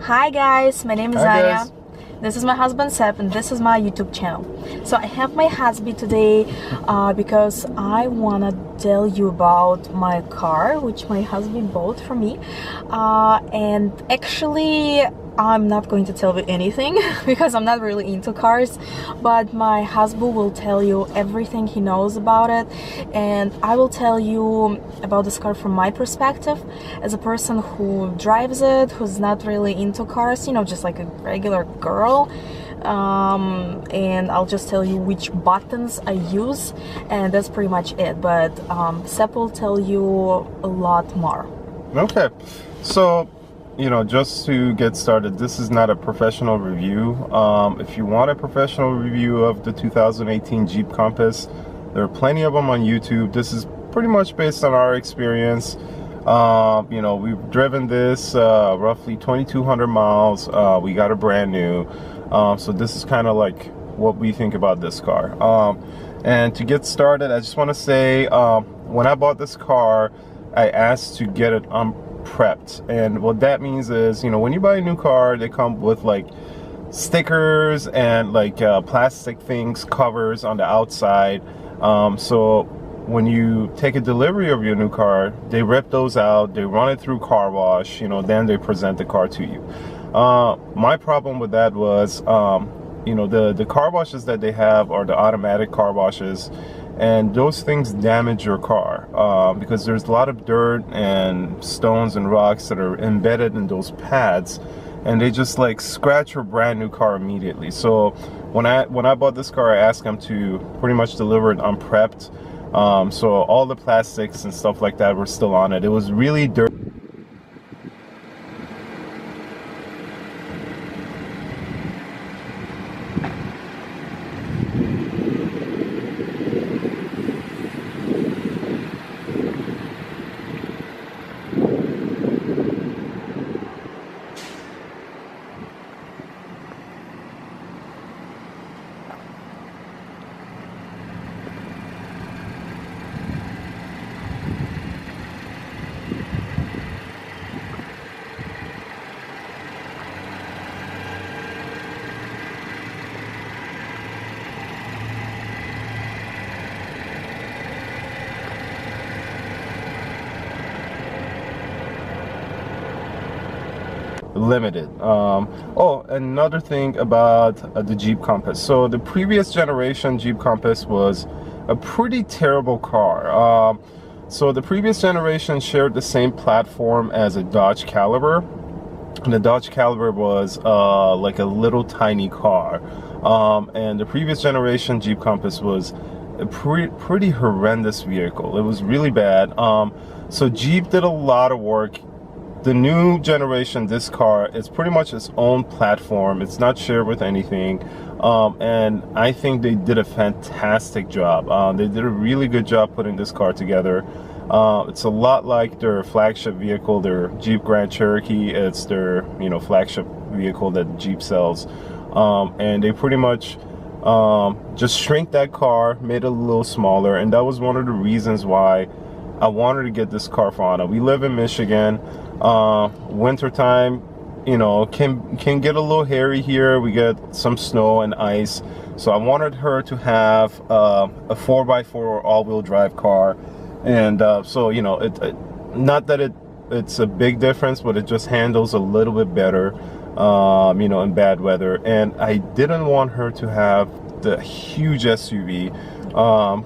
Hi guys, my name is Hi, Anya. guys. This is my husband Seb and this is my YouTube channel. So I have my husband today because I wanna tell you about my car which my husband bought for me, and actually I'm not going to tell you anything because I'm not really into cars, but my husband will tell you everything he knows about it, and I will tell you about this car from my perspective as a person who drives it, who's not really into cars, you know, just like a regular girl. And I'll just tell you which buttons I use, and that's pretty much it. But Sep will tell you a lot more. Okay, so just to get started, this is not a professional review. If you want a professional review of the 2018 Jeep Compass, there are plenty of them on YouTube. This is pretty much based on our experience. We've driven this roughly 2,200 miles. We got it brand new. So this is kind of like what we think about this car. And to get started, I just want to say, when I bought this car, I asked to get it prepped, and what that means is, when you buy a new car, they come with like stickers and like plastic things, covers on the outside. So when you take a delivery of your new car, they rip those out, they run it through car wash, then they present the car to you. My problem with that was, the car washes that they have are the automatic car washes, and those things damage your car because there's a lot of dirt and stones and rocks that are embedded in those pads, and they just like scratch your brand new car immediately. So when I bought this car, I asked them to pretty much deliver it unprepped. So all the plastics and stuff like that were still on it. It was really dirty. Limited. Oh, another thing about the Jeep Compass. So the previous generation Jeep Compass was a pretty terrible car. So the previous generation shared the same platform as a Dodge Caliber, and the Dodge Caliber was like a little tiny car. And the previous generation Jeep Compass was a pretty horrendous vehicle. It was really bad. So Jeep did a lot of work. The new generation, this car, is pretty much its own platform. It's not shared with anything, and I think they did a fantastic job. They did a really good job putting this car together. It's a lot like their flagship vehicle, their Jeep Grand Cherokee. It's their flagship vehicle that Jeep sells, and they pretty much just shrink that car, made it a little smaller, and that was one of the reasons why I wanted to get this car for Anna. We live in Michigan. Wintertime, can get a little hairy here. We get some snow and ice. So I wanted her to have a 4x4 all-wheel drive car. And so, not that it's a big difference, but it just handles a little bit better, in bad weather. And I didn't want her to have the huge SUV,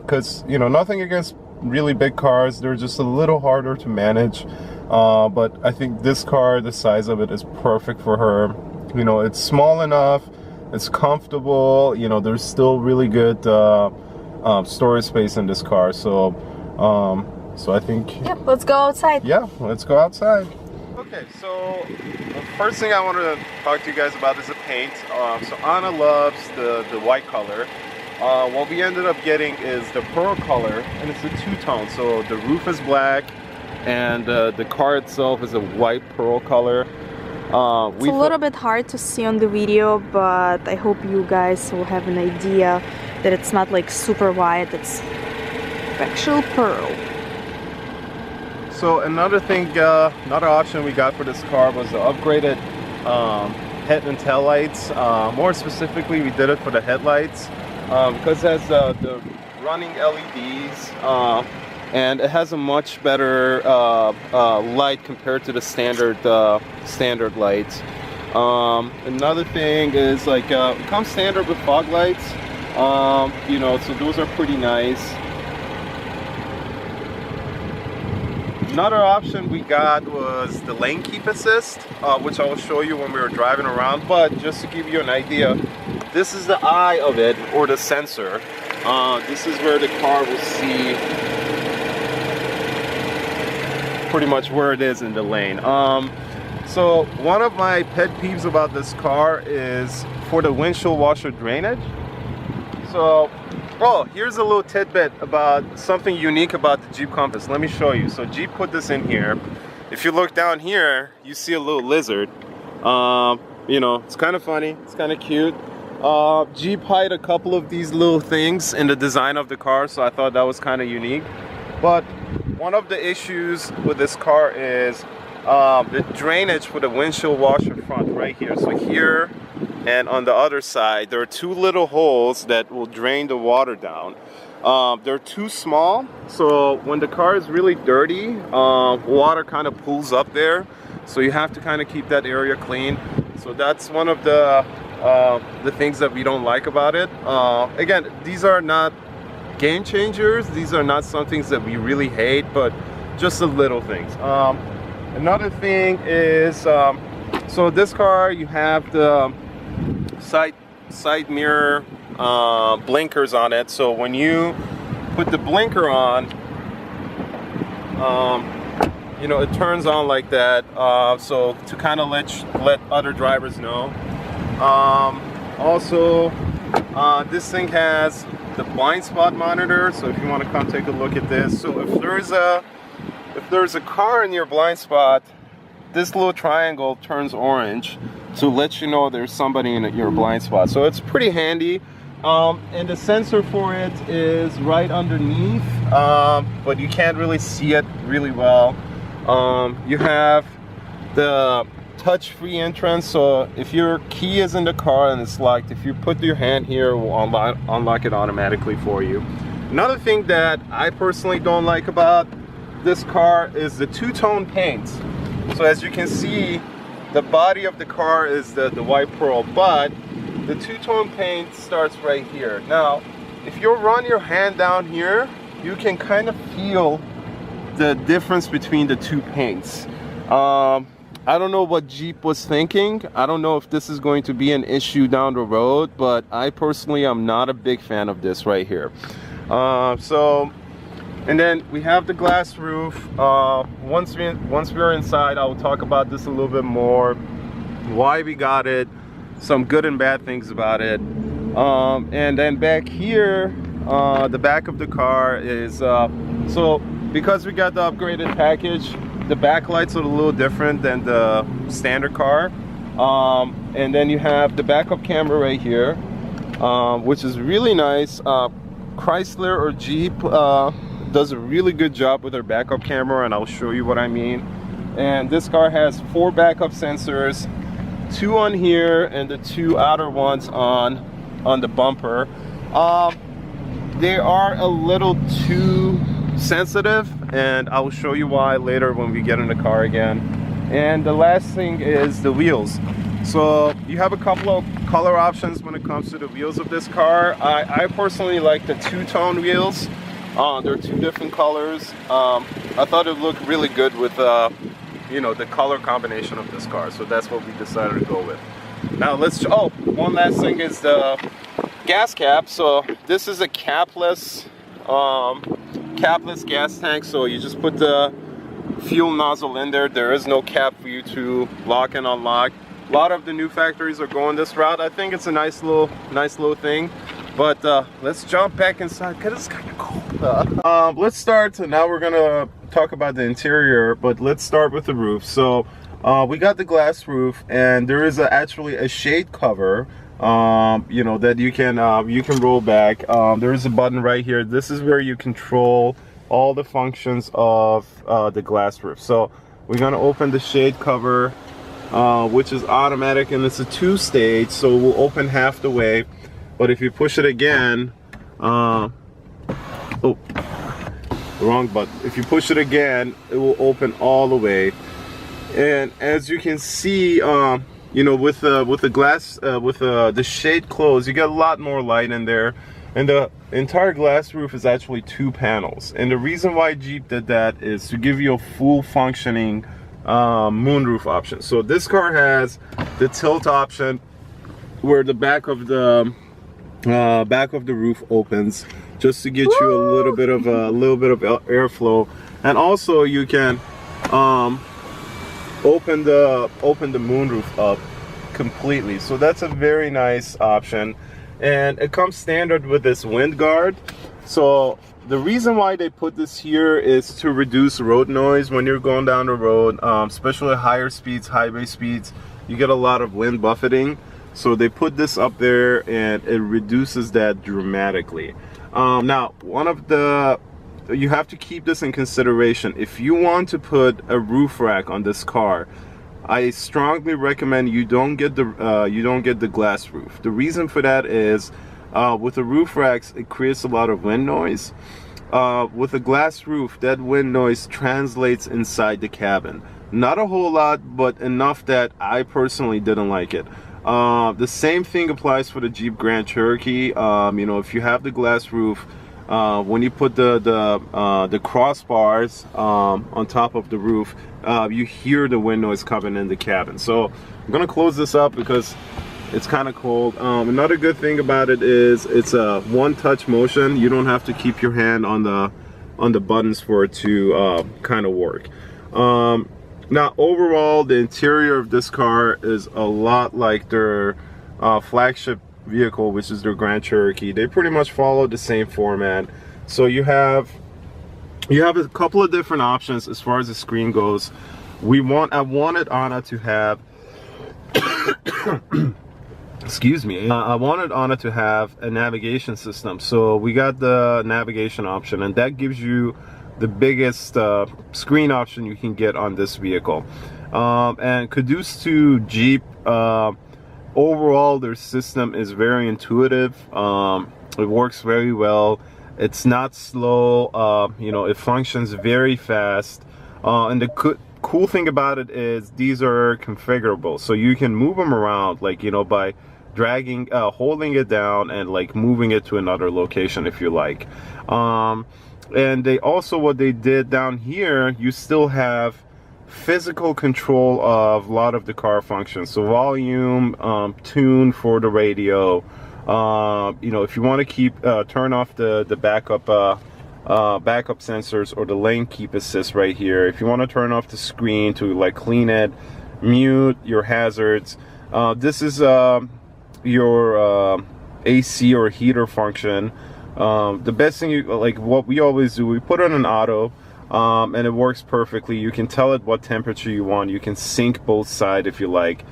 because, nothing against really big cars, they're just a little harder to manage, but I think this car, the size of it, is perfect for her. It's small enough, it's comfortable, there's still really good storage space in this car. So I think, Yep, let's go outside. Yeah, let's go outside. Okay, so the first thing I want to talk to you guys about is the paint. So Anna loves the white color. What we ended up getting is the pearl color, and it's a two-tone. So the roof is black, and the car itself is a white pearl color. It's a little bit hard to see on the video, but I hope you guys will have an idea that it's not like super white, it's actual pearl. So another thing, another option we got for this car was the upgraded head and tail lights. More specifically, we did it for the headlights because it has the running LEDs, and it has a much better light compared to the standard lights. Another thing is like it comes standard with fog lights, you know, so those are pretty nice. Another option we got was the lane keep assist, which I will show you when we were driving around. But just to give you an idea, this is the eye of it, or the sensor. This is where the car will see pretty much where it is in the lane. So one of my pet peeves about this car is for the windshield washer drainage. So, oh, here's a little tidbit about something unique about the Jeep Compass. Let me show you. So Jeep put this in here. If you look down here, you see a little lizard. You know, it's kind of funny. It's kind of cute. Jeep hide a couple of these little things in the design of the car, so I thought that was kind of unique. But one of the issues with this car is the drainage for the windshield washer front right here. So here and on the other side, there are two little holes that will drain the water down. They're too small, so when the car is really dirty, water kind of pools up there. So you have to kind of keep that area clean. So that's one of the things that we don't like about it. Again, these are not game changers. These are not some things that we really hate, but just the little things. Another thing is, so this car, you have the side mirror blinkers on it. So when you put the blinker on, you know, it turns on like that. So to kind of let other drivers know. Also, this thing has the blind spot monitor. So if you want to come take a look at this, so if there's a car in your blind spot, this little triangle turns orange to let you know there's somebody in your blind spot. So it's pretty handy. And the sensor for it is right underneath, but you can't really see it really well. You have the touch-free entrance, so if your key is in the car and it's locked, if you put your hand here, it will unlock it automatically for you. Another thing that I personally don't like about this car is the two-tone paint. So as you can see, the body of the car is the white pearl, but the two-tone paint starts right here. Now, if you run your hand down here, you can kind of feel the difference between the two paints. I don't know what Jeep was thinking. I don't know if this is going to be an issue down the road, but I personally am not a big fan of this right here. And then we have the glass roof. Once we're inside, I will talk about this a little bit more, why we got it, some good and bad things about it. And then back here, the back of the car is, so because we got the upgraded package, the backlights are a little different than the standard car. And then you have the backup camera right here, which is really nice. Chrysler or Jeep does a really good job with their backup camera, and I'll show you what I mean. And this car has 4 backup sensors, 2 on here and the 2 outer ones on the bumper. They are a little too sensitive, and I will show you why later when we get in the car again. And the last thing is the wheels. So you have a couple of color options when it comes to the wheels of this car. I personally like the two-tone wheels. They're 2 different colors. I thought it looked really good with you know, the color combination of this car, so that's what we decided to go with. Now let's, oh, one last thing is the gas cap. So this is a capless gas tank, so you just put the fuel nozzle in there. There is no cap for you to lock and unlock. A lot of the new factories are going this route. I think it's a nice little thing. But let's jump back inside because it's kind of cold. Let's start. Now we're gonna talk about the interior, but let's start with the roof. So we got the glass roof, and there is actually a shade cover, you know, that you can roll back. There is a button right here. This is where you control all the functions of the glass roof. So we're gonna open the shade cover. which is automatic, and it's a 2-stage, so it will open half the way. But if you push it again, oh, wrong button. If you push it again, it will open all the way. And as you can see, you know, with the glass, the shade closed, you get a lot more light in there. And the entire glass roof is actually 2 panels. And the reason why Jeep did that is to give you a full functioning moonroof option. So this car has the tilt option, where the back of the roof opens, just to get you a little bit of airflow. And also you can open the moonroof up completely. So that's a very nice option. And it comes standard with this wind guard. So the reason why they put this here is to reduce road noise when you're going down the road, especially at higher speeds, highway speeds. You get a lot of wind buffeting. So they put this up there, and it reduces that dramatically. Now, you have to keep this in consideration. If you want to put a roof rack on this car, I strongly recommend you don't get the glass roof. The reason for that is with the roof racks, it creates a lot of wind noise. With a glass roof, that wind noise translates inside the cabin. Not a whole lot, but enough that I personally didn't like it. The same thing applies for the Jeep Grand Cherokee. You know, if you have the glass roof, when you put the crossbars on top of the roof, you hear the wind noise coming in the cabin. So I'm gonna close this up because it's kind of cold. Another good thing about it is it's a one-touch motion. You don't have to keep your hand on the buttons for it to kind of work. Now overall, the interior of this car is a lot like their flagship vehicle, which is their Grand Cherokee. They pretty much follow the same format. So you have a couple of different options as far as the screen goes. I wanted Anna to have excuse me, I wanted Anna to have a navigation system. So we got the navigation option, and that gives you the biggest screen option you can get on this vehicle. And kudos to Jeep. Overall, their system is very intuitive. It works very well. It's not slow. You know, it functions very fast. And the cool thing about it is these are configurable, so you can move them around, like, you know, by dragging, holding it down and like moving it to another location if you like. And they also, what they did down here, you still have physical control of a lot of the car functions. So volume, tune for the radio. You know, if you want to keep turn off the backup sensors or the lane keep assist right here. If you want to turn off the screen to like clean it, mute your hazards. This is your AC or heater function. The best thing, like what we always do, we put it on auto. And it works perfectly. You can tell it what temperature you want. You can sync both sides if you like.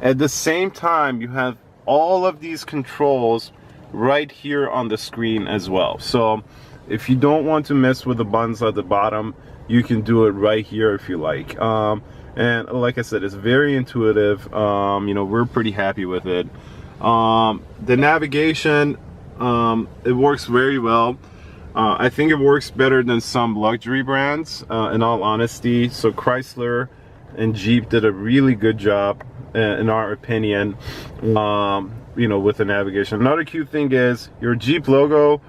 At the same time, you have all of these controls right here on the screen as well. So if you don't want to mess with the buttons at the bottom, you can do it right here if you like. And like I said, it's very intuitive. You know, we're pretty happy with it. The navigation, it works very well. I think it works better than some luxury brands, in all honesty. So Chrysler and Jeep did a really good job, in our opinion, you know, with the navigation. Another cute thing is your Jeep logo,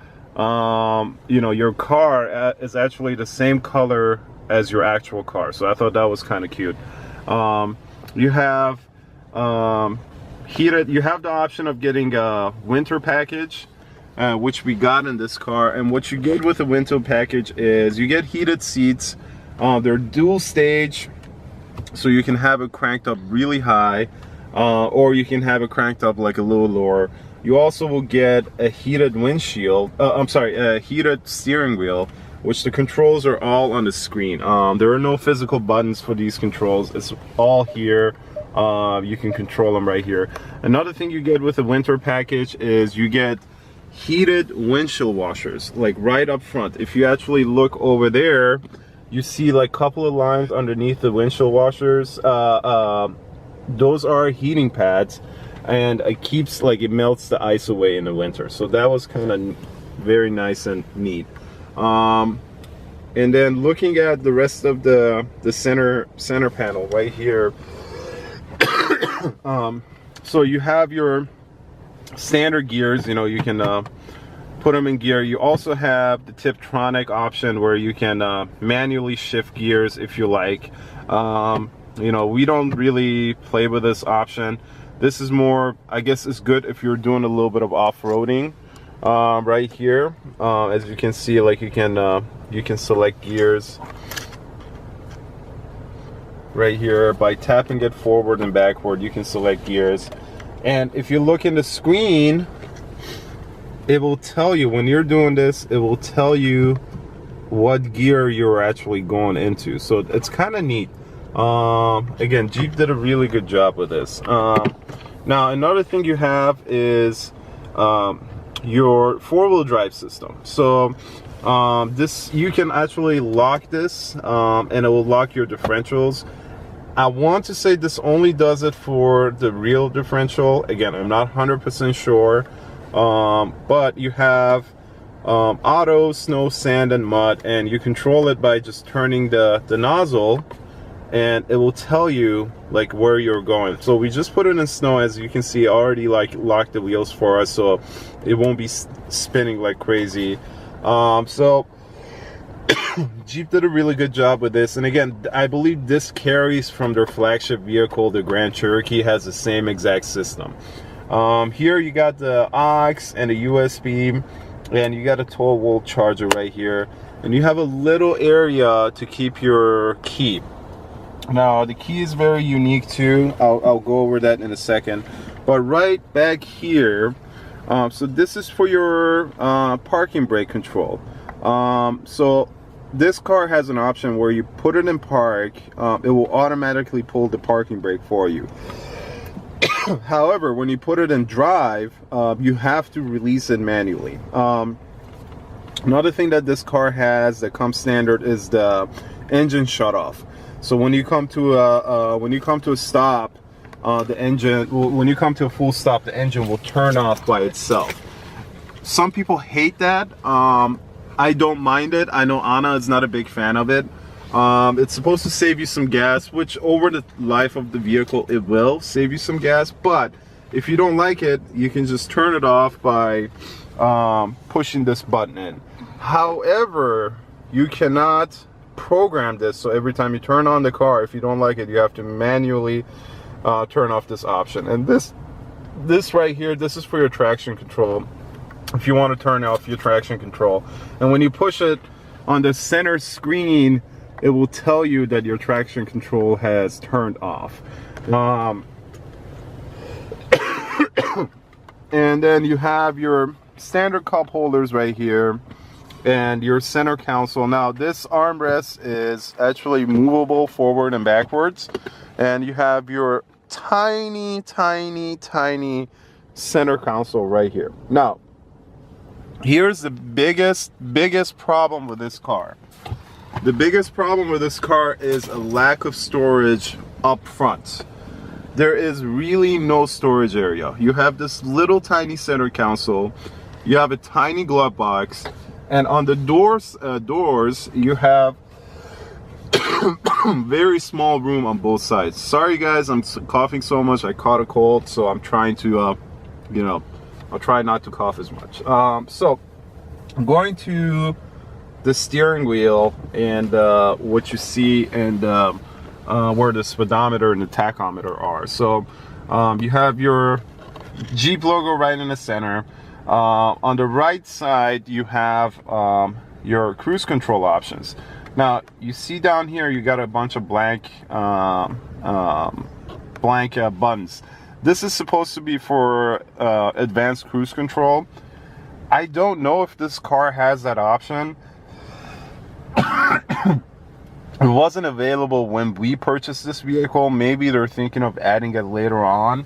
you know, your car is actually the same color as your actual car. So I thought that was kind of cute. You have you have the option of getting a winter package, which we got in this car. And what you get with the winter package is you get heated seats. They're dual stage, so you can have it cranked up really high, or you can have it cranked up like a little lower. You also will get a heated windshield, a heated steering wheel, which the controls are all on the screen. There are no physical buttons for these controls. It's all here. You can control them right here. Another thing you get with the winter package is you get heated windshield washers, like right up front. If you actually look over there, you see like a couple of lines underneath the windshield washers. those are heating pads, and it keeps, like, it melts the ice away in the winter. So that was kind of very nice and neat. And then looking at the rest of the center panel right here, so you have your standard gears, you know, you can put them in gear. You also have the Tiptronic option where you can manually shift gears if you like. You know, we don't really play with this option. This is more, I guess it's good if you're doing a little bit of off-roading. Right here, as you can see, like, you can select gears right here by tapping it forward and backward. You can select gears, and if you look in the screen, it will tell you when you're doing this, it will tell you what gear you're actually going into. So it's kind of neat. Again, Jeep did a really good job with this. Now another thing you have is your four-wheel drive system. So this, you can actually lock this, and it will lock your differentials. I want to say this only does it for the real differential. Again, I'm not 100% sure, but you have auto, snow, sand, and mud, and you control it by just turning the nozzle, and it will tell you, like, where you're going. So we just put it in snow. As you can see, already, like, locked the wheels for us, so it won't be spinning like crazy. So Jeep did a really good job with this. And again, I believe this carries from their flagship vehicle. The Grand Cherokee has the same exact system. Here you got the aux and a USB, and you got a 12-volt charger right here, and you have a little area to keep your key. Now the key is very unique too. I'll go over that in a second. But right back here, so this is for your parking brake control. So this car has an option where you put it in park, it will automatically pull the parking brake for you. However, when you put it in drive, you have to release it manually. Another thing that this car has that comes standard is the engine shut off. So when you come to a stop, the engine, when you come to a full stop, the engine will turn off by itself. Some people hate that. I don't mind it. I know Anna is not a big fan of it. It's supposed to save you some gas, which over the life of the vehicle, it will save you some gas. But if you don't like it, you can just turn it off by pushing this button in. However, you cannot program this, so every time you turn on the car, if you don't like it, you have to manually turn off this option. And this right here, this is for your traction control, if you want to turn off your traction control. And when you push it on the center screen, it will tell you that your traction control has turned off. And then you have your standard cup holders right here, and your center console. Now this armrest is actually movable forward and backwards, and you have your tiny center console right here. Now here's the biggest problem with this car. The biggest problem with this car is a lack of storage up front. There is really no storage area. You have this little tiny center console, you have a tiny glove box, and on the doors you have very small room on both sides. Sorry guys, I'm coughing so much. I caught a cold, so I'm trying to you know, I'll try not to cough as much. So I'm going to the steering wheel, and what you see, and where the speedometer and the tachometer are. So you have your Jeep logo right in the center. On the right side, you have your cruise control options. Now you see down here, you got a bunch of blank buttons. This is supposed to be for advanced cruise control. I don't know if this car has that option. It wasn't available when we purchased this vehicle. Maybe they're thinking of adding it later on.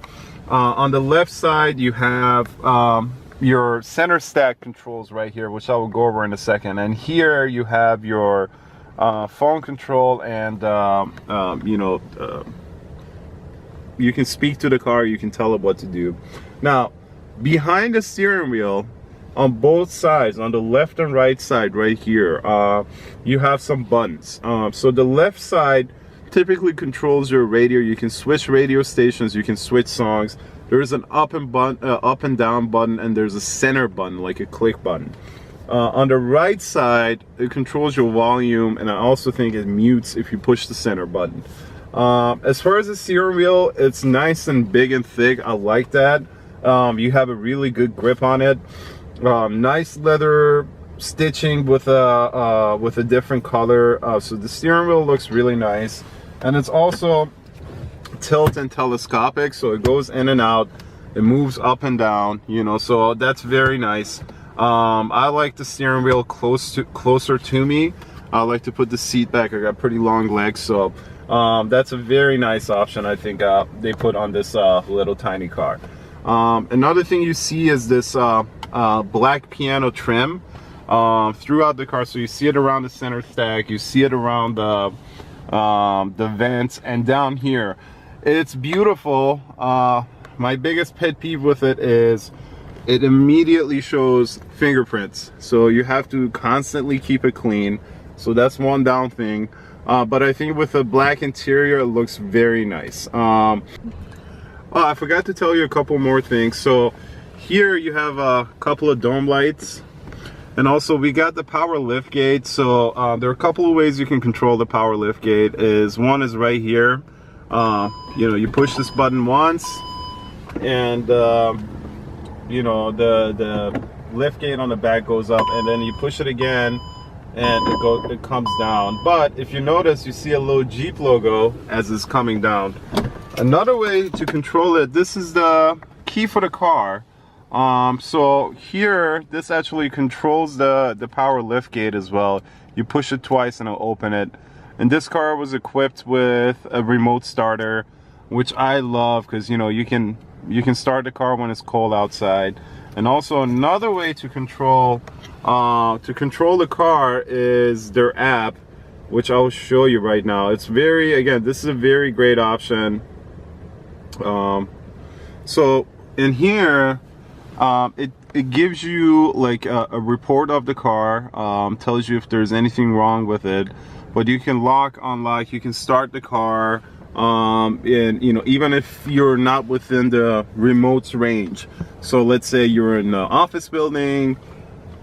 On the left side, you have your center stack controls right here, which I will go over in a second. And here you have your phone control and you know, speak to the car, you can tell it what to do. Now, behind the steering wheel, on both sides, on the left and right side right here, you have some buttons. So the left side typically controls your radio. You can switch radio stations, you can switch songs. There's an up and down button, and there's a center button, like a click button. On the right side, it controls your volume, and I also think it mutes if you push the center button. As far as the steering wheel, it's nice and big and thick. I like that. You have a really good grip on it. Nice leather stitching with a different color. So the steering wheel looks really nice, and it's also tilt and telescopic, so it goes in and out. It moves up and down, you know, so that's very nice. I like the steering wheel closer to me. I like to put the seat back. I got pretty long legs, so that's a very nice option I think they put on this little tiny car. Another thing you see is this black piano trim throughout the car. So you see it around the center stack, you see it around the vents, and down here. It's beautiful. My biggest pet peeve with it is it immediately shows fingerprints, so you have to constantly keep it clean. So that's one down thing. But I think with a black interior, it looks very nice. Oh, I forgot to tell you a couple more things. So here you have a couple of dome lights, and also we got the power lift gate. So there are a couple of ways you can control the power lift gate. One is right here. You know, you push this button once, and you know, the lift gate on the back goes up, and then you push it again, and it comes down. But if you notice, you see a little Jeep logo as it's coming down. Another way to control it, this is the key for the car. So here, this actually controls the power lift gate as well. You push it twice and it'll open it. And this car was equipped with a remote starter, which I love, because you know, you can start the car when it's cold outside. And also another way to control the car is their app, which I'll show you right now. It's again, this is a very great option. So in here, it gives you like a report of the car, tells you if there's anything wrong with it. But you can lock, unlock, you can start the car, and you know, even if you're not within the remote's range. So let's say you're in an office building,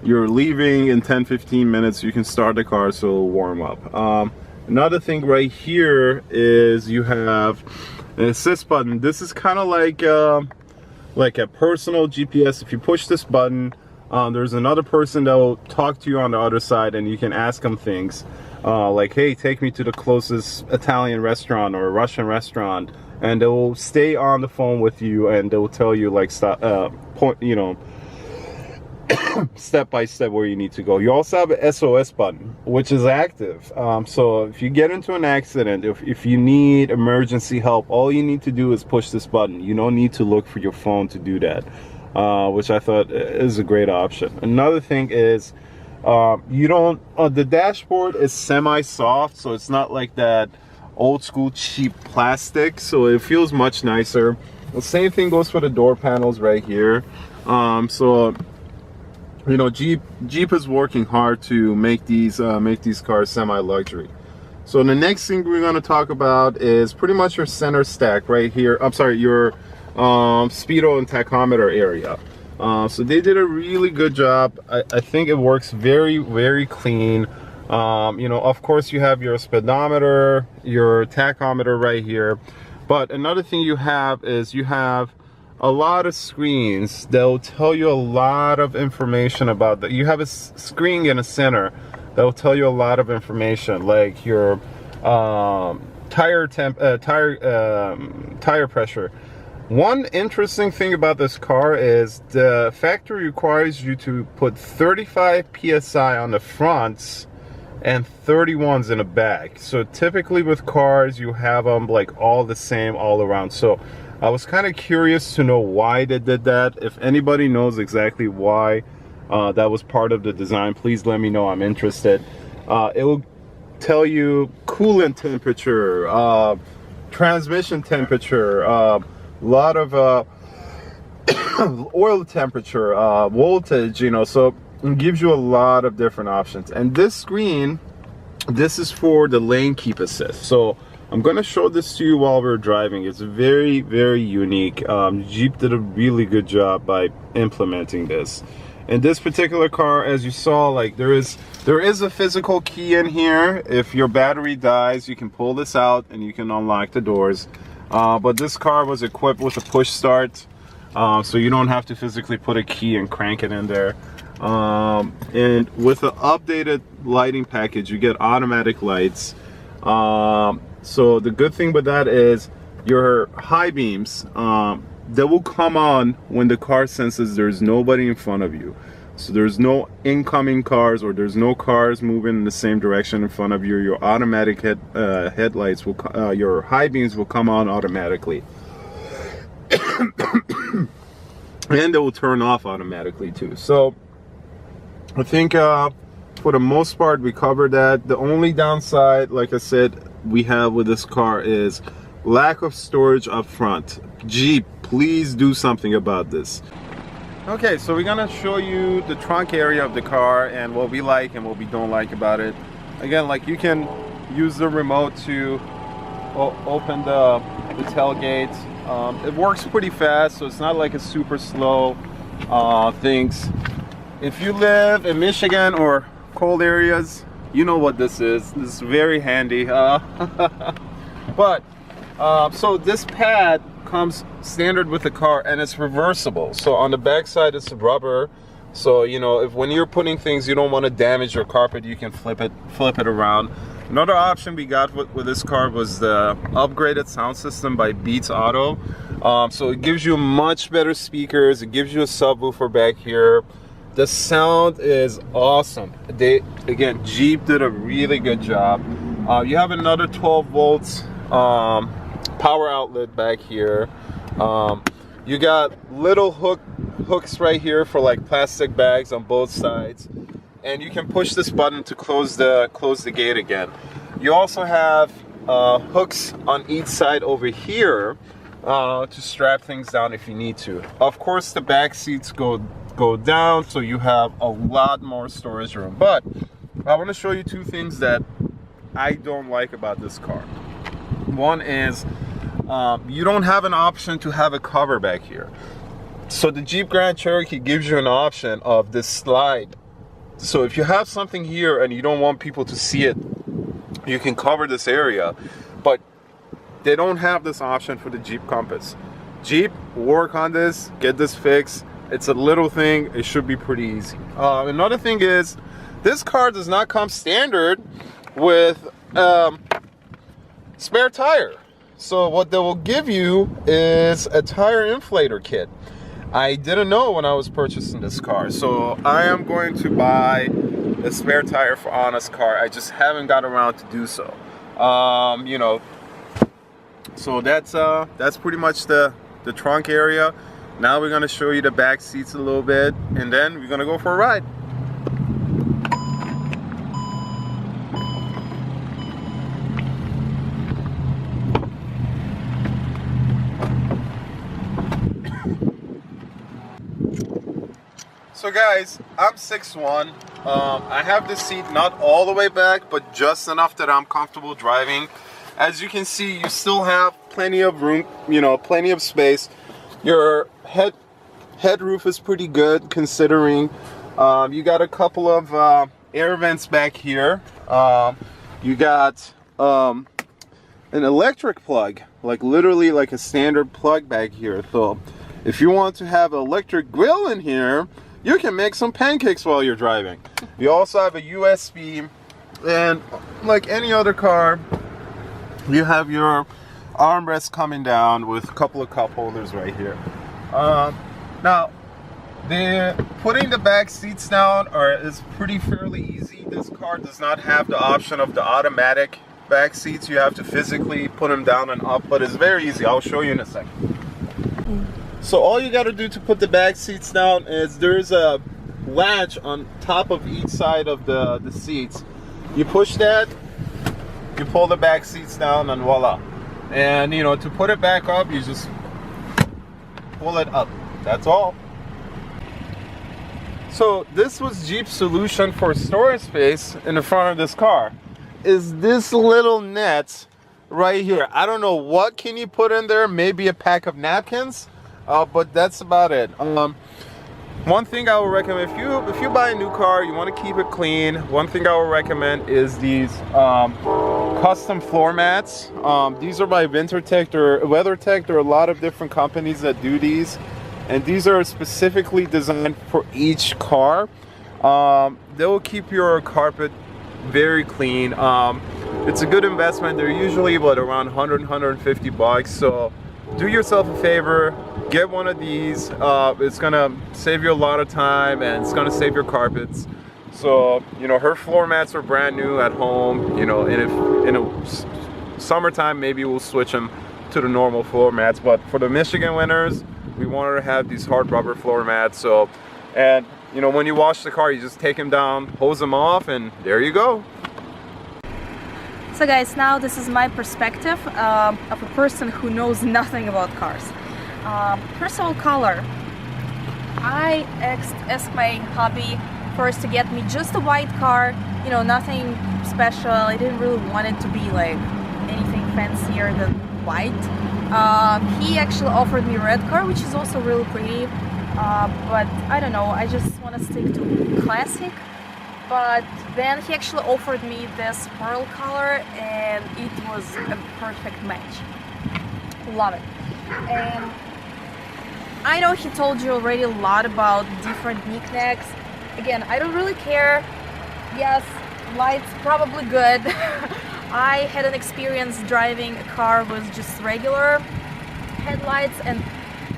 you're leaving in 10-15 minutes, you can start the car so it'll warm up. Another thing right here is you have an assist button. This is kind of like a personal GPS. If you push this button, there's another person that will talk to you on the other side, and you can ask them things like, hey, take me to the closest Italian restaurant or Russian restaurant, and they will stay on the phone with you, and they will tell you like you know, step by step where you need to go. You also have an SOS button, which is active. So if you get into an accident, if you need emergency help, all you need to do is push this button. You don't need to look for your phone to do that, which I thought is a great option. Another thing is, the dashboard is semi-soft, so it's not like that old school cheap plastic, so it feels much nicer. The same thing goes for the door panels right here. So you know, Jeep is working hard to make these cars semi-luxury. So the next thing we're going to talk about is pretty much your center stack right here. I'm sorry, your speedo and tachometer area. So they did a really good job. I think it works very, very clean. You know, of course you have your speedometer, your tachometer right here. But another thing you have is you have a lot of screens that will tell you a lot of information about that. You have a screen in the center that will tell you a lot of information, like your tire pressure. One interesting thing about this car is the factory requires you to put 35 psi on the fronts and 31s in the back. So typically with cars, you have them like all the same all around. So I was kind of curious to know why they did that. If anybody knows exactly why that was part of the design, please let me know. I'm interested. It will tell you coolant temperature, transmission temperature, lot of oil temperature, voltage, you know, so it gives you a lot of different options. And this screen, this is for the lane keep assist. So I'm going to show this to you while we're driving. It's very, very unique. Jeep did a really good job by implementing this. In this particular car, as you saw, like there is a physical key in here. If your battery dies, you can pull this out and you can unlock the doors. But this car was equipped with a push start, so you don't have to physically put a key and crank it in there. And with the updated lighting package, you get automatic lights. So the good thing with that is your high beams, they will come on when the car senses there's nobody in front of you. So there's no incoming cars, or there's no cars moving in the same direction in front of you. Your automatic headlights will, your high beams will come on automatically. And they will turn off automatically too. So I think for the most part we covered that. The only downside, like I said, we have with this car is lack of storage up front. Jeep, please do something about this. Okay, so we're gonna show you the trunk area of the car and what we like and what we don't like about it. Again, like you can use the remote to open the tailgate. It works pretty fast, so it's not like a super slow things. If you live in Michigan or cold areas, you know what this is. This is very handy. But so this pad comes standard with the car, and it's reversible. So on the back side it's rubber, so you know, if when you're putting things, you don't want to damage your carpet, you can flip it around. Another option we got with this car was the upgraded sound system by Beats Auto. So it gives you much better speakers, it gives you a subwoofer back here. The sound is awesome. Again, Jeep did a really good job. You have another 12 volts power outlet back here. You got little hooks right here for like plastic bags on both sides, and you can push this button to close the gate again. You also have hooks on each side over here to strap things down if you need to. Of course, the back seats go down, so you have a lot more storage room. But I want to show you two things that I don't like about this car. One is you don't have an option to have a cover back here. So the Jeep Grand Cherokee gives you an option of this slide. So if you have something here and you don't want people to see it, you can cover this area. But they don't have this option for the Jeep Compass. Jeep, work on this, get this fixed. It's a little thing, it should be pretty easy. Another thing is, this car does not come standard with spare tire. So what they will give you is a tire inflator kit. I didn't know when I was purchasing this car, so I am going to buy a spare tire for Anna's car. I just haven't got around to do so. You know, so that's pretty much the trunk area. Now we're gonna show you the back seats a little bit, and then we're gonna go for a ride. So guys, I'm 6'1". I have the seat not all the way back, but just enough that I'm comfortable driving. As you can see, you still have plenty of room, you know, plenty of space. Your head roof is pretty good considering. You got a couple of air vents back here. You got an electric plug, like literally like a standard plug back here. So if you want to have an electric grill in here, you can make some pancakes while you're driving. You also have a USB, and like any other car, you have your armrest coming down with a couple of cup holders right here. Now, putting the back seats down is pretty fairly easy. This car does not have the option of the automatic back seats. You have to physically put them down and up, but it's very easy. I'll show you in a second. So all you got to do to put the back seats down is there's a latch on top of each side of the seats. You push that, you pull the back seats down, and voila. And you know, to put it back up, you just pull it up. That's all. So this was Jeep's solution for storage space in the front of this car. Is this little net right here. I don't know what can you put in there. Maybe a pack of napkins, but that's about it. One thing I would recommend, if you buy a new car, you want to keep it clean. One thing I would recommend is these custom floor mats. These are by WinterTech or WeatherTech. There are a lot of different companies that do these, and these are specifically designed for each car. They will keep your carpet very clean. It's a good investment. They're usually around 150 bucks. So do yourself a favor, get one of these. It's gonna save you a lot of time, and it's gonna save your carpets. So, you know, her floor mats are brand new at home, you know, and if in a summertime, maybe we'll switch them to the normal floor mats. But for the Michigan winters, we wanted to have these hard rubber floor mats. So, and you know, when you wash the car, you just take them down, hose them off, and there you go. So guys, now this is my perspective of a person who knows nothing about cars. First of all, color. I asked my hubby first to get me just a white car, you know, nothing special. I didn't really want it to be like anything fancier than white. He actually offered me a red car, which is also really pretty, but I don't know, I just want to stick to classic. But then he actually offered me this pearl color, and it was a perfect match. Love it. And I know he told you already a lot about different knickknacks. Again, I don't really care. Yes, lights probably good. I had an experience driving a car with just regular headlights, and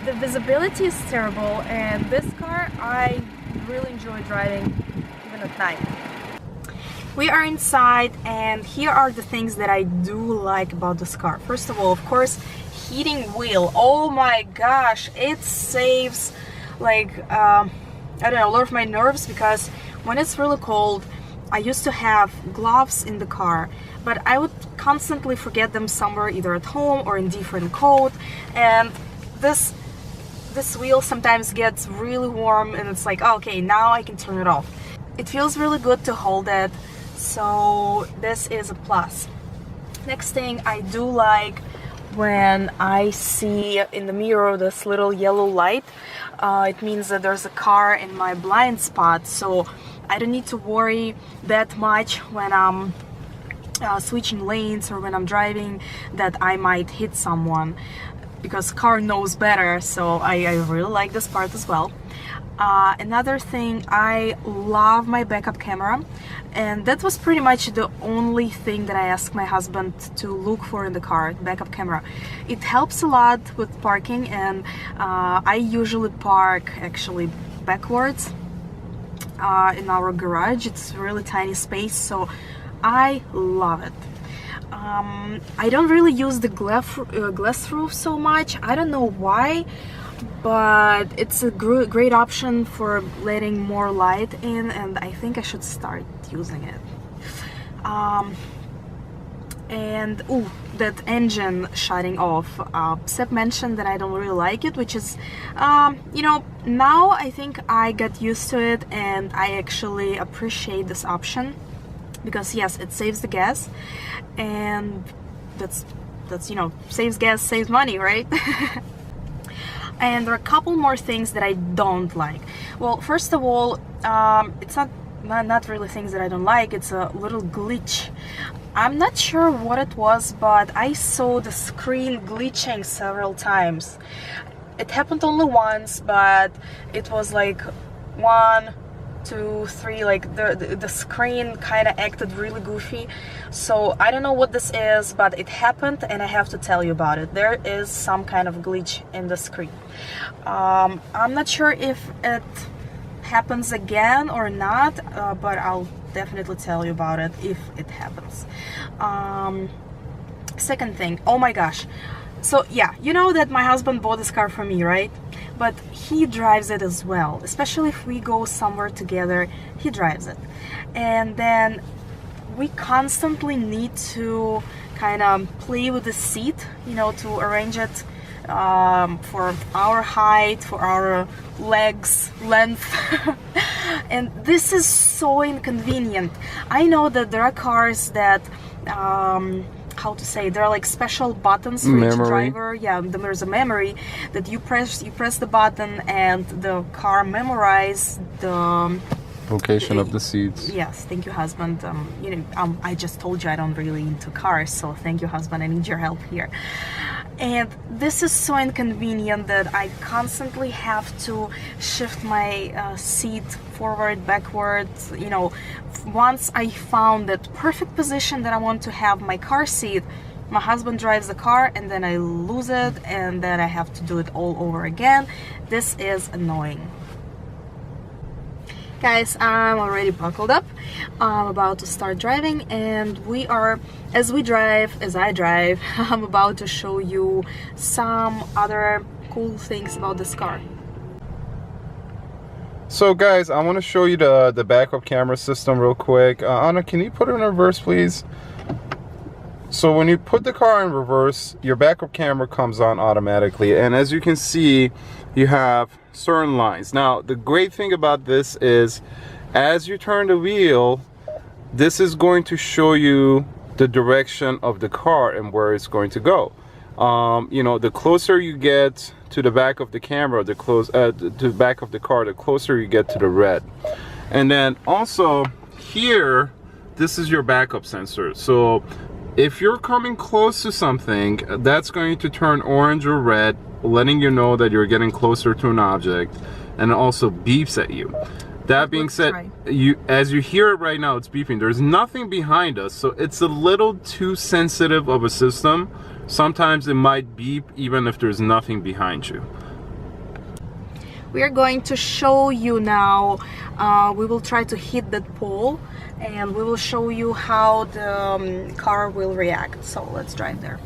the visibility is terrible. And this car, I really enjoy driving even at night. We are inside, and here are the things that I do like about this car. First of all, of course, heating wheel. Oh my gosh, it saves like I don't know, a lot of my nerves, because when it's really cold, I used to have gloves in the car, but I would constantly forget them somewhere, either at home or in different coat, and this wheel sometimes gets really warm, and it's like, oh, okay, now I can turn it off. It feels really good to hold it, so this is a plus. Next thing I do like, when I see in the mirror this little yellow light, it means that there's a car in my blind spot, so I don't need to worry that much when I'm switching lanes or when I'm driving that I might hit someone, because car knows better. So I really like this part as well. Another thing, I love my backup camera, and that was pretty much the only thing that I asked my husband to look for in the car, backup camera. It helps a lot with parking, and I usually park actually backwards in our garage. It's a really tiny space, so I love it. I don't really use the glass roof so much. I don't know why, but it's a great option for letting more light in, and I think I should start using it. And ooh, that engine shutting off. Seb mentioned that I don't really like it, which is, you know, now I think I got used to it, and I actually appreciate this option, because yes, it saves the gas, and that's you know, saves gas, saves money, right? And there are a couple more things that I don't like. Well, first of all, it's not really things that I don't like, it's a little glitch. I'm not sure what it was, but I saw the screen glitching several times. It happened only once, but it was like 1, 2, 3, like the screen kind of acted really goofy. So I don't know what this is, but it happened, and I have to tell you about it. There is some kind of glitch in the screen. I'm not sure if it happens again or not, but I'll definitely tell you about it if it happens. Second thing, oh my gosh. So yeah, you know that my husband bought this car for me, right? But he drives it as well, especially if we go somewhere together, he drives it. And then we constantly need to kind of play with the seat, you know, to arrange it for our height, for our legs length. And this is so inconvenient. I know that there are cars that how to say, there are like special buttons for each driver. Yeah, there's a memory that you press the button and the car memorize the location of the seats. Yes, thank you, husband. You know, I just told you I don't really into cars, so thank you, husband. I need your help here. And this is so inconvenient that I constantly have to shift my seat forward, backward. You know, once I found that perfect position that I want to have my car seat, my husband drives the car and then I lose it and then I have to do it all over again. This is annoying. Guys, I'm already buckled up. I'm about to start driving, and we are, as I drive, I'm about to show you some other cool things about this car. So guys, I want to show you the backup camera system real quick. Anna, can you put it in reverse, please? So when you put the car in reverse, your backup camera comes on automatically, and as you can see, you have certain lines. Now, the great thing about this is, as you turn the wheel, this is going to show you the direction of the car and where it's going to go. You know, the closer you get to the back of the camera, to the back of the car, the closer you get to the red. And then also here, this is your backup sensor. So if you're coming close to something, that's going to turn orange or red, letting you know that you're getting closer to an object, and it also beeps at you. That being said, as you hear it right now, it's beeping. There's nothing behind us, so it's a little too sensitive of a system. Sometimes it might beep even if there's nothing behind you. We are going to show you now, we will try to hit that pole and we will show you how the car will react. So let's drive there.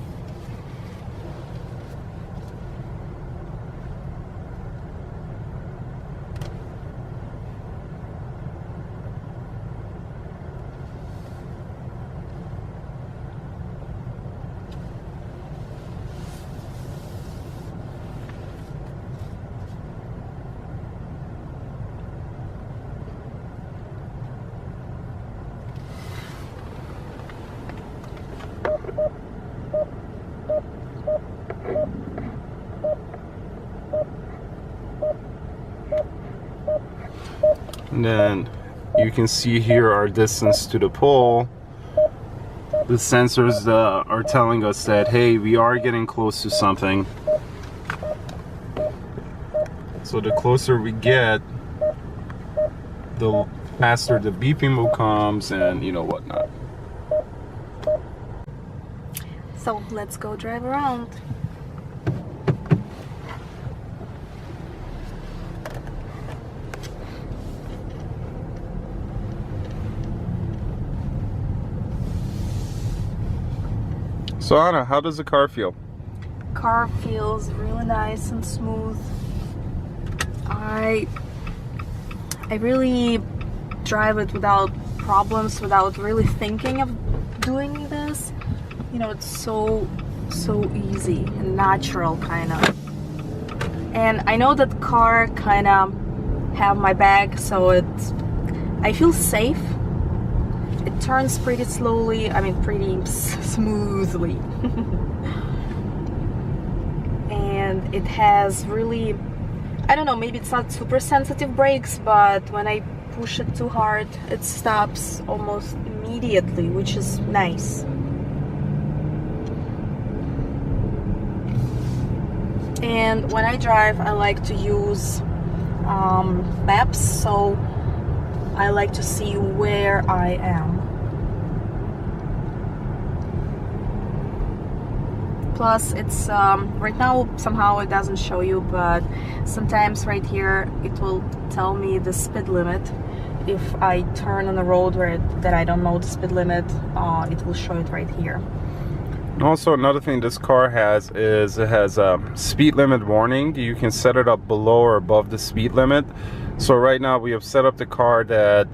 And then you can see here our distance to the pole. The sensors are telling us that, hey, we are getting close to something. So the closer we get, the faster the beeping will comes and you know whatnot. So let's go drive around. So Anna, how does the car feel? Car feels really nice and smooth. I really drive it without problems, without really thinking of doing this. You know, it's so easy and natural kind of. And I know that car kind of have my back, so I feel safe. It turns pretty slowly, I mean pretty smoothly. And it has really, I don't know, maybe it's not super sensitive brakes, but when I push it too hard, it stops almost immediately, which is nice. And when I drive, I like to use maps, so I like to see where I am. Plus, it's right now somehow it doesn't show you, but sometimes right here it will tell me the speed limit. If I turn on a road that I don't know the speed limit, it will show it right here. Also, another thing this car has is it has a speed limit warning. You can set it up below or above the speed limit. So right now we have set up the car that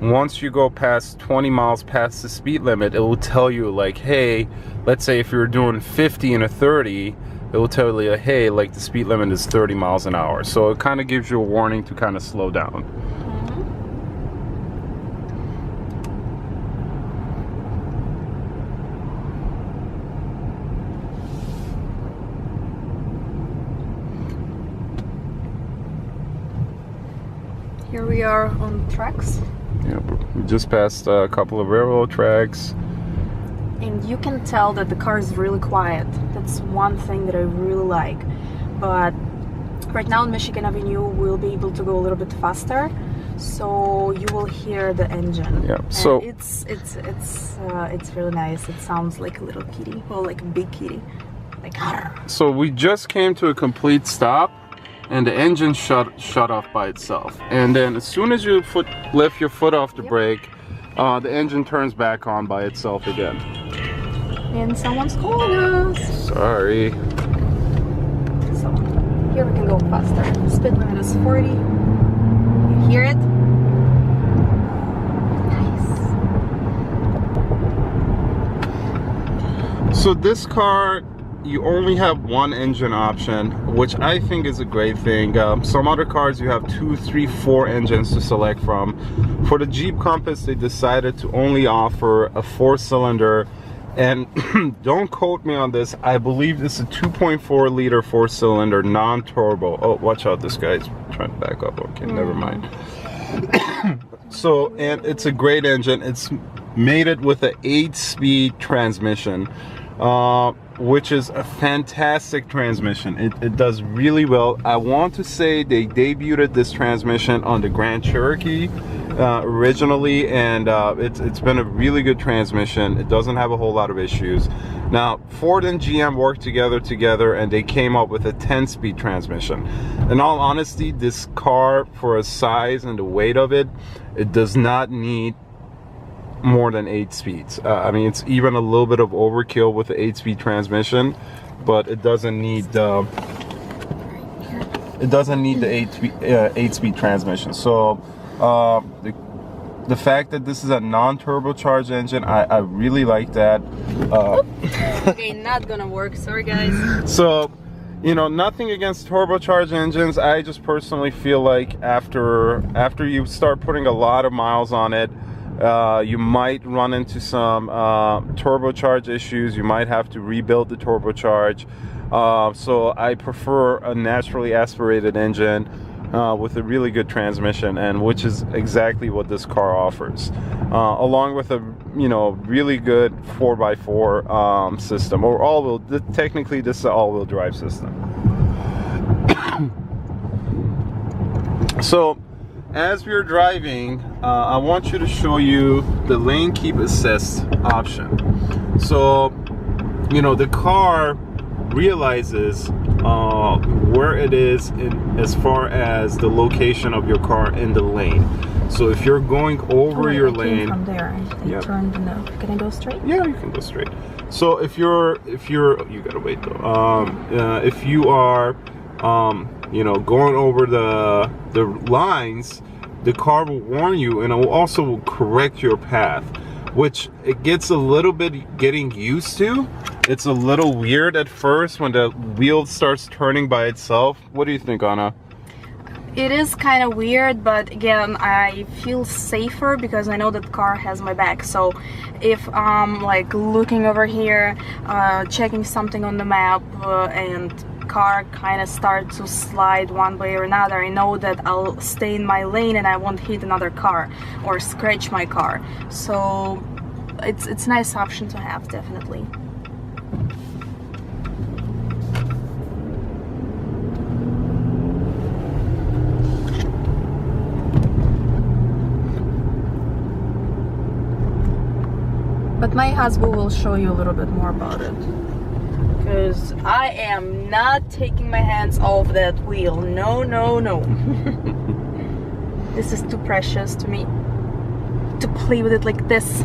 once you go past 20 miles past the speed limit, it will tell you like, hey, let's say if you're doing 50 and a 30, it will tell you, hey, like the speed limit is 30 miles an hour. So it kind of gives you a warning to kind of slow down. Here we are on tracks. Yeah, we just passed a couple of railroad tracks. And you can tell that the car is really quiet. That's one thing that I really like. But right now on Michigan Avenue, we'll be able to go a little bit faster, so you will hear the engine. Yeah. And so it's really nice. It sounds like a little kitty, or like a big kitty, like. So we just came to a complete stop, and the engine shut off by itself. And then as soon as you lift your foot off the brake, the engine turns back on by itself again. And someone's calling us. Sorry. So here we can go faster. Speed limit is 40. You hear it? Nice. So this car, you only have one engine option, which I think is a great thing. Some other cars you have 2, 3, 4 engines to select from. For the Jeep Compass, they decided to only offer a 4-cylinder, and don't quote me on this, I believe this is a 2.4 liter 4-cylinder non-turbo. Oh, watch out, this guy's trying to back up. Okay, never mind. So, and it's a great engine. It's mated with an 8-speed transmission, which is a fantastic transmission. It does really well. I want to say they debuted this transmission on the Grand Cherokee originally, and it's been a really good transmission. It doesn't have a whole lot of issues. Now Ford and GM worked together and they came up with a 10-speed transmission. In all honesty, this car, for a size and the weight of it, it does not need more than 8 speeds. I mean, it's even a little bit of overkill with the 8-speed transmission, but it doesn't need the 8-speed transmission. So the fact that this is a non-turbocharged engine, I really like that. Okay, not gonna work. Sorry, guys. So, you know, nothing against turbocharged engines. I just personally feel like after you start putting a lot of miles on it, you might run into some turbocharge issues. You might have to rebuild the turbocharge. So I prefer a naturally aspirated engine with a really good transmission, and which is exactly what this car offers, along with a really good 4x4 system, or all-wheel. Technically, this is an all-wheel drive system. So, as we're driving, I want you to show you the lane keep assist option. So, the car realizes where it is as far as the location of your car in the lane. So if you're going over your lane, from there, I turned no. Can I go straight? Yeah, you can go straight. So if you're you gotta wait though. If you are going over the lines, the car will warn you, and it will also correct your path, which it gets a little bit getting used to. It's a little weird at first when the wheel starts turning by itself. What do you think, Anna? It is kind of weird, but again, I feel safer because I know that the car has my back. So if I'm like looking over here, checking something on the map, and car kind of starts to slide one way or another, I know that I'll stay in my lane and I won't hit another car or scratch my car. So it's a nice option to have, definitely. But my husband will show you a little bit more about it, because I am not taking my hands off that wheel. No, no, no. This is too precious to me to play with it like this.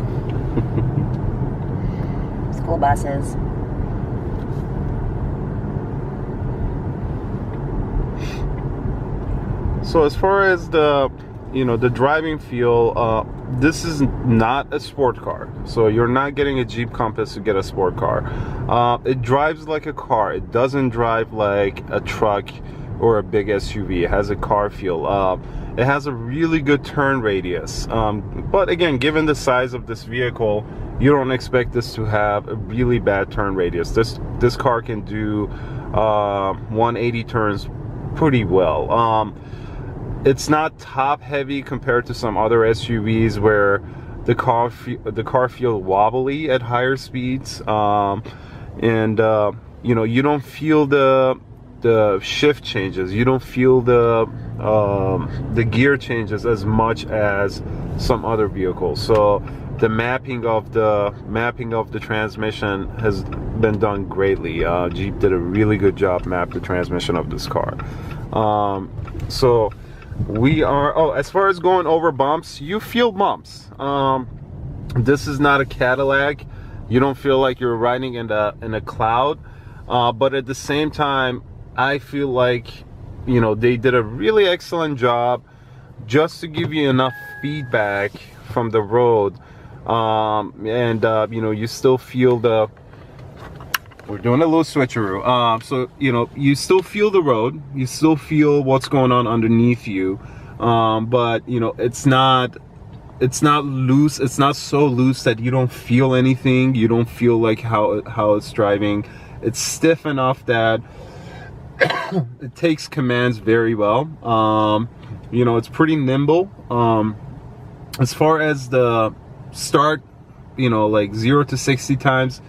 School buses. So as far as the the driving feel, this is not a sport car, so you're not getting a Jeep Compass to get a sport car. It drives like a car. It doesn't drive like a truck or a big SUV. It has a car feel. It has a really good turn radius, but again, given the size of this vehicle, you don't expect this to have a really bad turn radius. This car can do 180 turns pretty well. It's not top heavy compared to some other SUVs where the car feels wobbly at higher speeds, and you know, you don't feel the shift changes. You don't feel the gear changes as much as some other vehicles. So the mapping of the transmission has been done greatly. Jeep did a really good job mapping the transmission of this car. So we are, as far as going over bumps, you feel bumps. This is not a Cadillac. You don't feel like you're riding in a cloud, but at the same time, I feel like, you know, they did a really excellent job just to give you enough feedback from the road, and you know, you still feel the, we're doing a little switcheroo, so you know, you still feel the road, you still feel what's going on underneath you, but you know, it's not loose. It's not so loose that you don't feel anything. You don't feel like how it's driving. It's stiff enough that it takes commands very well. You know, it's pretty nimble. As far as the start, you know, like 0 to 60 times,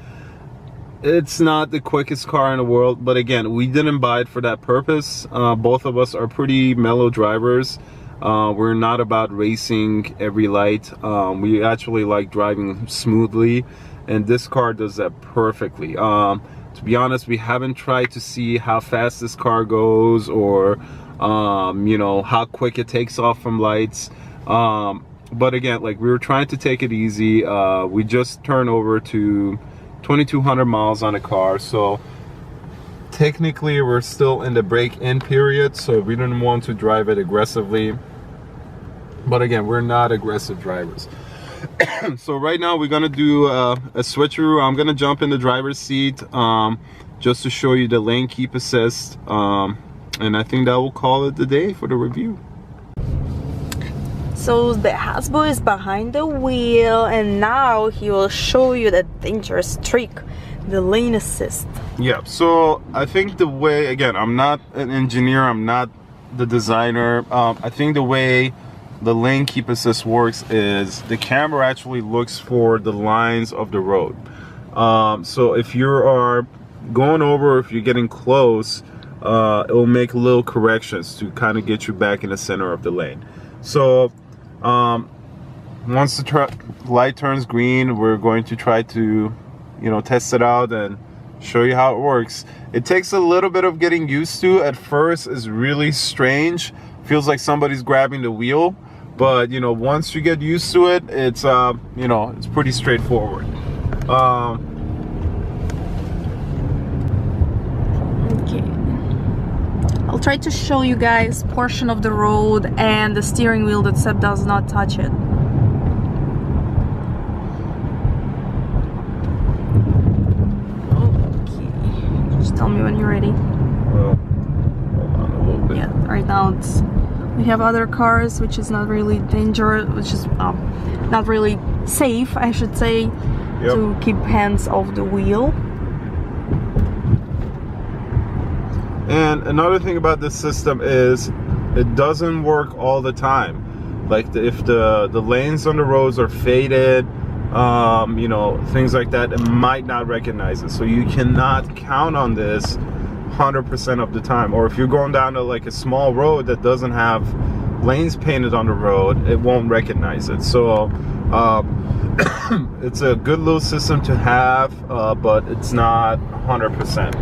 it's not the quickest car in the world, but again, we didn't buy it for that purpose. Both of us are pretty mellow drivers. We're not about racing every light. We actually like driving smoothly, and this car does that perfectly. To be honest, we haven't tried to see how fast this car goes, or you know, how quick it takes off from lights. But again, like, we were trying to take it easy. We just turned over to 2,200 miles on the car, so technically we're still in the break-in period, so we didn't want to drive it aggressively. But again, we're not aggressive drivers. So right now we're gonna do a switcheroo. I'm gonna jump in the driver's seat, just to show you the lane keep assist, and I think that will call it the day for the review. So the husband is behind the wheel, and now he will show you the dangerous trick, the lane assist. Yeah, so I think the way, again, I'm not an engineer, I'm not the designer. I think the way the lane keep assist works is the camera actually looks for the lines of the road. So if you are going over, if you're getting close, it will make little corrections to kind of get you back in the center of the lane. So once the light turns green, we're going to try to, you know, test it out and show you how it works. It takes a little bit of getting used to. At first, it's really strange. Feels like somebody's grabbing the wheel, but you know, once you get used to it, it's you know, it's pretty straightforward. Okay, I'll try to show you guys portion of the road and the steering wheel that Seb does not touch it. Okay, just tell me when you're ready. Well, hold on a little bit. Yeah, right now it's, we have other cars, which is not really dangerous, which is not really safe, I should say, Yep. to keep hands off the wheel. And another thing about this system is it doesn't work all the time. Like if the lanes on the roads are faded, you know, things like that, it might not recognize it. So you cannot count on this 100% of the time. Or if you're going down to like a small road that doesn't have lanes painted on the road, it won't recognize it. So it's a good little system to have, but it's not 100%.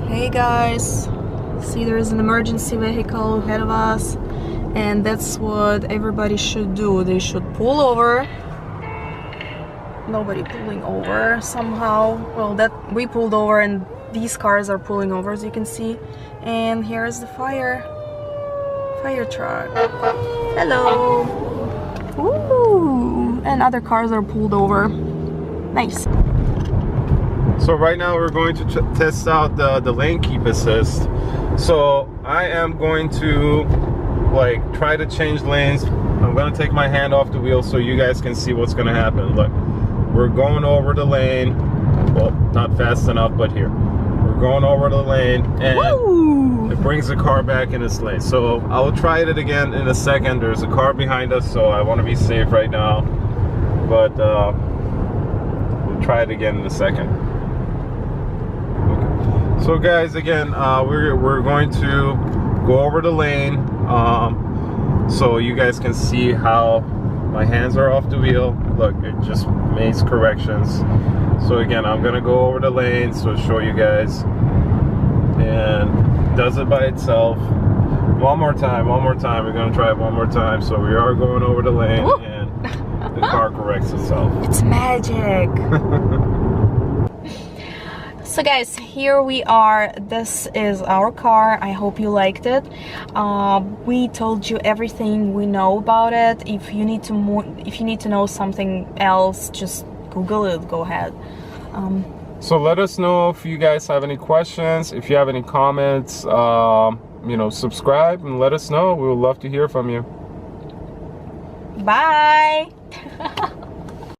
Hey guys, see, there is an emergency vehicle ahead of us, and that's what everybody should do. They should pull over, nobody pulling over somehow. Well, that we pulled over and these cars are pulling over, as you can see. And here's the fire truck. Hello. Ooh, and other cars are pulled over. Nice. So right now we're going to test out the lane keep assist. So I am going to like try to change lanes. I'm gonna take my hand off the wheel so you guys can see what's gonna happen. Look, we're going over the lane. Well, not fast enough, but here. We're going over the lane and Woo! it brings the car back in its lane. So I will try it again in a second. There's a car behind us, so I want to be safe right now. But we'll try it again in a second. Okay. So guys, again, we're going to go over the lane. So you guys can see how my hands are off the wheel. Look, it just makes corrections. So again, I'm gonna go over the lane so show you guys, and does it by itself. One more time. We're gonna try it one more time. So we are going over the lane. Woo! And the car corrects itself. It's magic. So guys, here we are. This is our car. I hope you liked it. We told you everything we know about it. If you need to know something else, just Google it. Go ahead. So let us know if you guys have any questions. If you have any comments, you know, subscribe and let us know. We would love to hear from you. Bye.